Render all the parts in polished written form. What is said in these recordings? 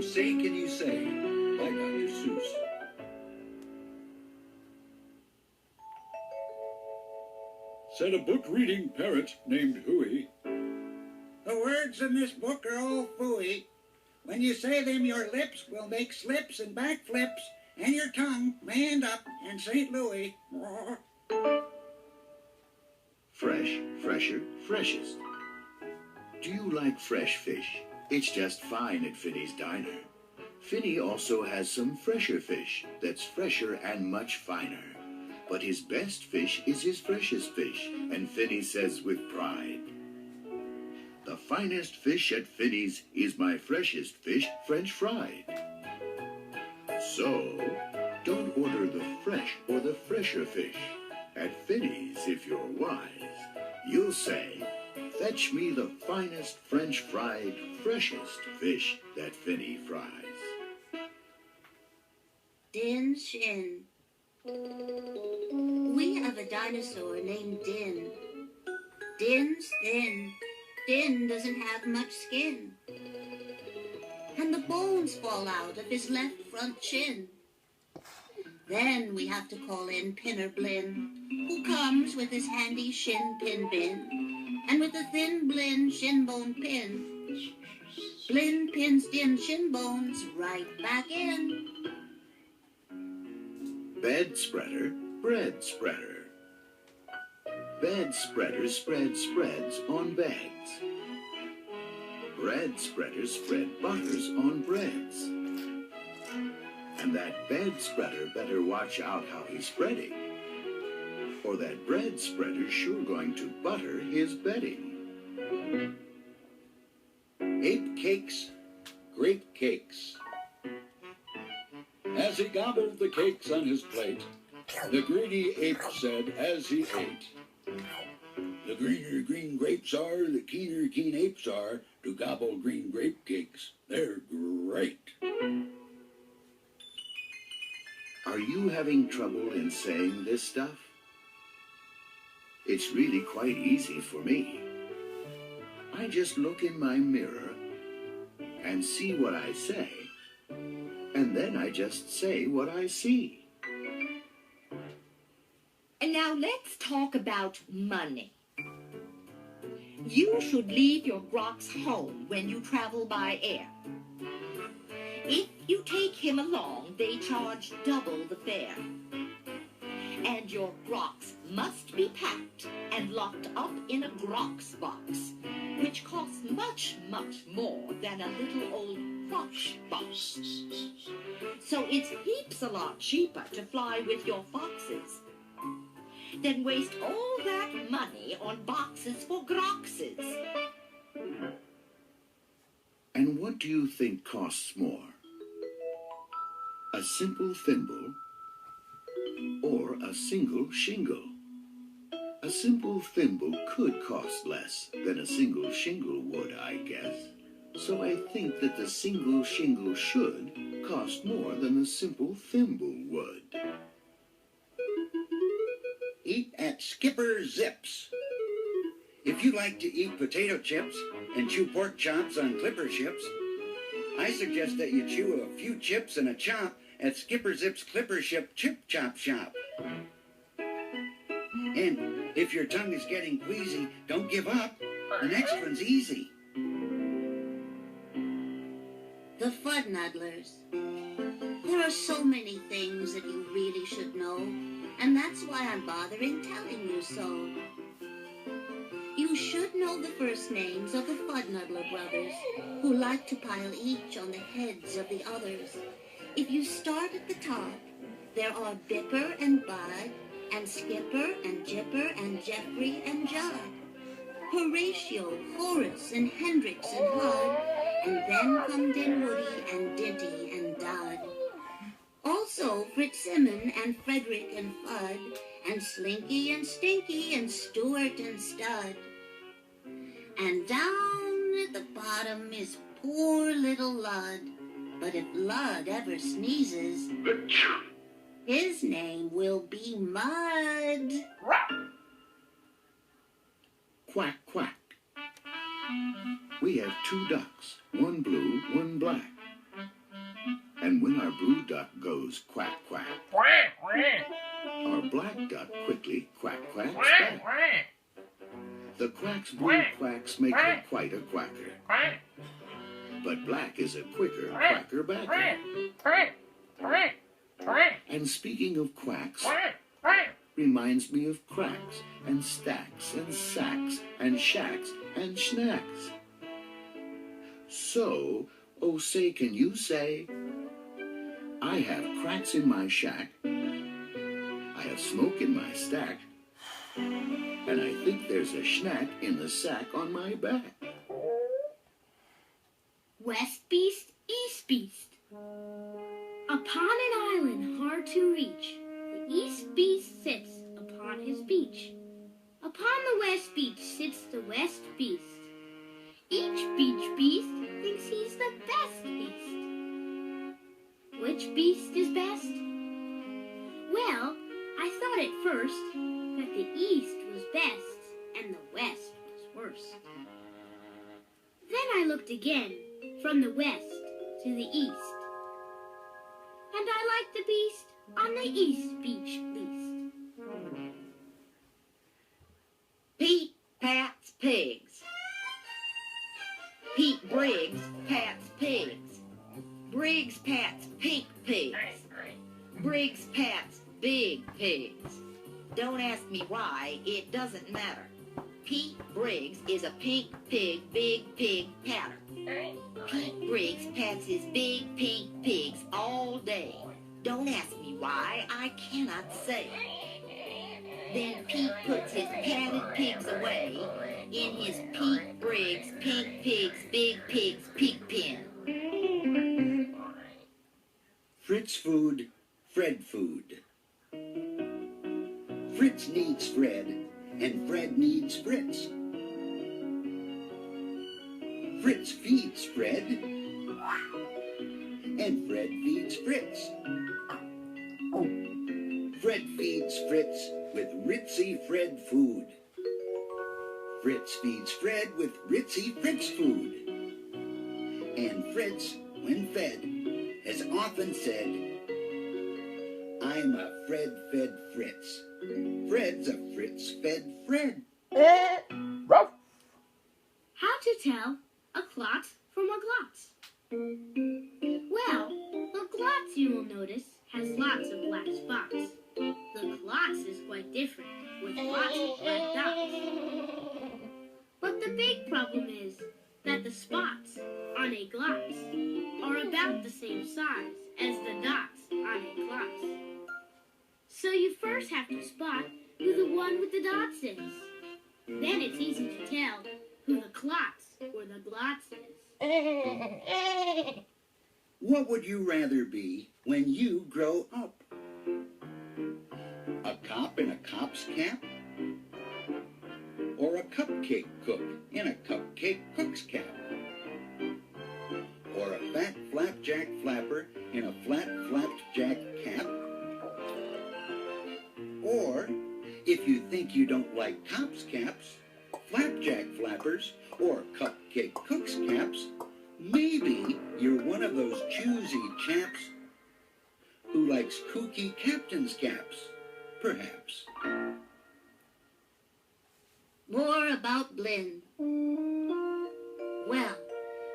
say can you say by Dr. Seuss. Said a book-reading parrot named Huey. The words in this book are all phooey. When you say them, your lips will make slips and backflips, and your tongue may end up in St. Louis. Fresh, fresher, freshest. Do you like fresh fish? It's just fine at Finney's Diner. Finney also has some fresher fish that's fresher and much finer. But his best fish is his freshest fish, and Finney says with pride, "The finest fish at Finney's is my freshest fish, French fried." So, don't order the fresh or the fresher fish. At Finney's, if you're wise, you'll say, "Fetch me the finest French fried, freshest fish that Finney fries." Din Shin. We have a dinosaur named Din. Din's thin. Din doesn't have much skin. And the bones fall out of his left front chin. Then we have to call in Pinner Blinn, who comes with his handy shin pin bin, and with a thin Blinn shin bone pin. Blinn pins Din's shin bones right back in. Bed spreader, bread spreader. Bed spreader spreads spreads on beds. Bread spreader spread butters on breads. And that bed spreader better watch out how he's spreading, or that bread spreader's sure going to butter his bedding. Ape cakes, grape cakes. As he gobbled the cakes on his plate, the greedy ape said as he ate, "The greener green grapes are, the keener keen apes are to gobble green grape cakes. They're great." Are you having trouble in saying this stuff? It's really quite easy for me. I just look in my mirror and see what I say, and then I just say what I see. And now let's talk about money. You should leave your grox home when you travel by air. If you take him along, they charge double the fare. And your grox must be packed and locked up in a grox box, which costs much, much more than a little old crotch box. So it's heaps a lot cheaper to fly with your foxes than waste all that money on boxes for groxes. And what do you think costs more? A simple thimble or a single shingle? A simple thimble could cost less than a single shingle would, I guess. So I think that the single shingle should cost more than the simple thimble would. Eat at Skipper Zips. If you like to eat potato chips and chew pork chops on clipper ships, I suggest that you chew a few chips and a chop at Skipper Zip's Clipper Ship Chip Chop Shop. And if your tongue is getting queasy, don't give up. The next one's easy. The Fudnuddlers. There are so many things that you really should know, and that's why I'm bothering telling you so. You should know the first names of the Fudnuddler brothers, who like to pile each on the heads of the others. If you start at the top, there are Bipper and Bud, and Skipper and Jipper and Jeffrey and Judd, Horatio, Horace and Hendrix and Hud, and then come Dinwoody and Dinty and Dud. Also Fitzsimmon and Frederick and Fudd, and Slinky and Stinky and Stuart and Stud. And down at the bottom is poor little Lud. But if Lud ever sneezes, his name will be Mud. Quack, quack. We have 2 ducks, one blue, one black. And when our blue duck goes quack, quack, our black duck quickly quack, quacks back. The quack's blue quacks make her quite a quacker. But black is a quicker quacker backer. And speaking of quacks, reminds me of cracks and stacks and sacks and shacks and snacks. So, oh say, can you say, I have cracks in my shack, I have smoke in my stack, and I think there's a schnack in the sack on my back. West beast, east beast. Upon an island hard to reach, the east beast sits upon his beach. Upon the west beach sits the west beast. Each beach beast thinks he's the best beast. Which beast is best? Well, I thought at first that the east was best and the west was worst. Then I looked again from the west to the east, and I liked the beast on the east beach least. Pete pats pigs. Pete Briggs pats pigs. Briggs pats pink pigs. Briggs pats big pigs. Don't ask me why, it doesn't matter. Pete Briggs is a pink pig, big pig patter. Pete Briggs pats his big pink pigs all day. Don't ask me why, I cannot say. Then Pete puts his patted pigs away in his Pete Briggs pink pigs, big pigs pig pen. Fritz food, Fred food. Fritz needs Fred, and Fred needs Fritz. Fritz feeds Fred, and Fred feeds Fritz. Fred feeds Fritz with Ritzy Fred food. Fritz feeds Fred with Ritzy Fritz food. And Fritz, when fed, has often said, I'm a Fred-fed Fritz. Fred's a Fritz-fed Fred. How to tell a clot from a glotz? Well, the glotz, you will notice, has lots of black spots. The glotz is quite different, with lots of black dots. But the big problem is that the spots on a glotz are about the same size as the dots on a glotz. So you first have to spot who the one with the dots is. Then it's easy to tell who the clots or the glotz is. What would you rather be when you grow up? A cop in a cop's cap? Or a cupcake cook in a cupcake cook's cap? Or a fat flapjack flapper in a flat flapjack cap? Or, if you think you don't like cops' caps, flapjack flappers, or cupcake cooks' caps, maybe you're one of those choosy chaps who likes kooky captain's caps, perhaps. More about Blinn. Well,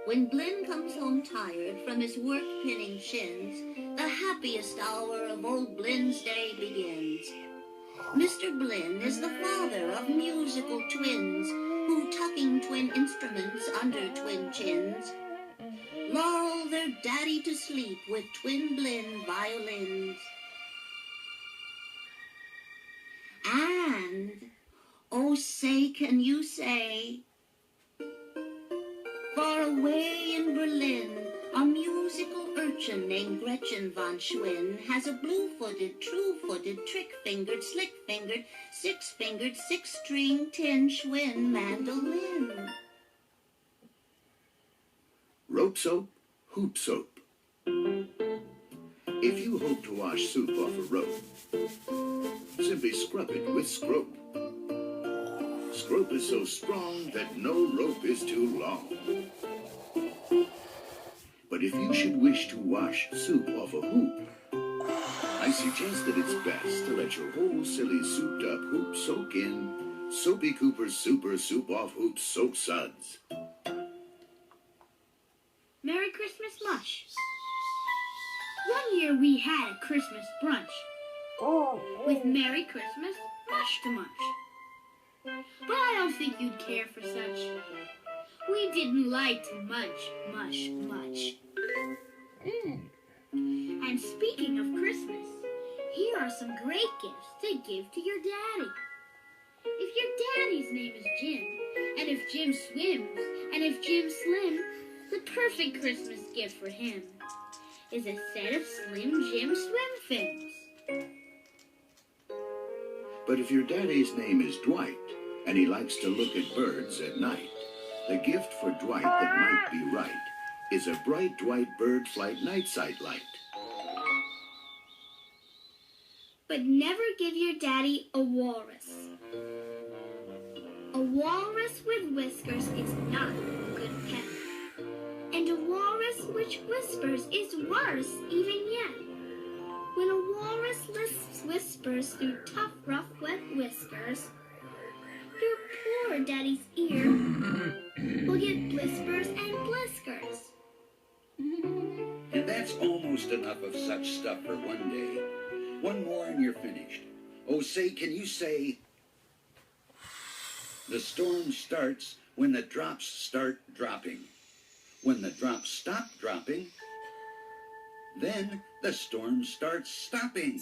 when Blinn comes home tired from his work-pinning shins, the happiest hour of old Blinn's day begins. Mr. Blinn is the father of musical twins who, tucking twin instruments under twin chins, lull their daddy to sleep with twin Blinn violins. And, oh say, can you say, far away in Berlin, a musical urchin named Gretchen von Schwinn has a blue-footed, true-footed, trick-fingered, slick-fingered, six-fingered, six-string tin Schwinn mandolin. Rope soap, hoop soap. If you hope to wash soup off a rope, simply scrub it with scrope. Scrope is so strong that no rope is too long. But But if you should wish to wash soup off a hoop, I suggest that it's best to let your whole silly souped up hoop soak in Soapy Cooper's Super Soup Off Hoop Soak Suds. Merry Christmas Mush. One year we had a Christmas brunch with Merry Christmas Mush to munch. But I don't think you'd care for such. We didn't like to munch much. And speaking of Christmas, here are some great gifts to give to your daddy. If your daddy's name is Jim, and if Jim swims, and if Jim's slim, the perfect Christmas gift for him is a set of Slim Jim swim fins. But if your daddy's name is Dwight, and he likes to look at birds at night, the gift for Dwight that might be right is a bright Dwight Bird Flight Night Sight Light. But never give your daddy a walrus. A walrus with whiskers is not a good pet. And a walrus which whispers is worse even yet. When a walrus lisps whispers through tough, rough, wet whiskers, your poor daddy's ear will get blisters and bliskers. And that's almost enough of such stuff for one day. One more and you're finished. Oh, say, can you say, the storm starts when the drops start dropping. When the drops stop dropping, then the storm starts stopping.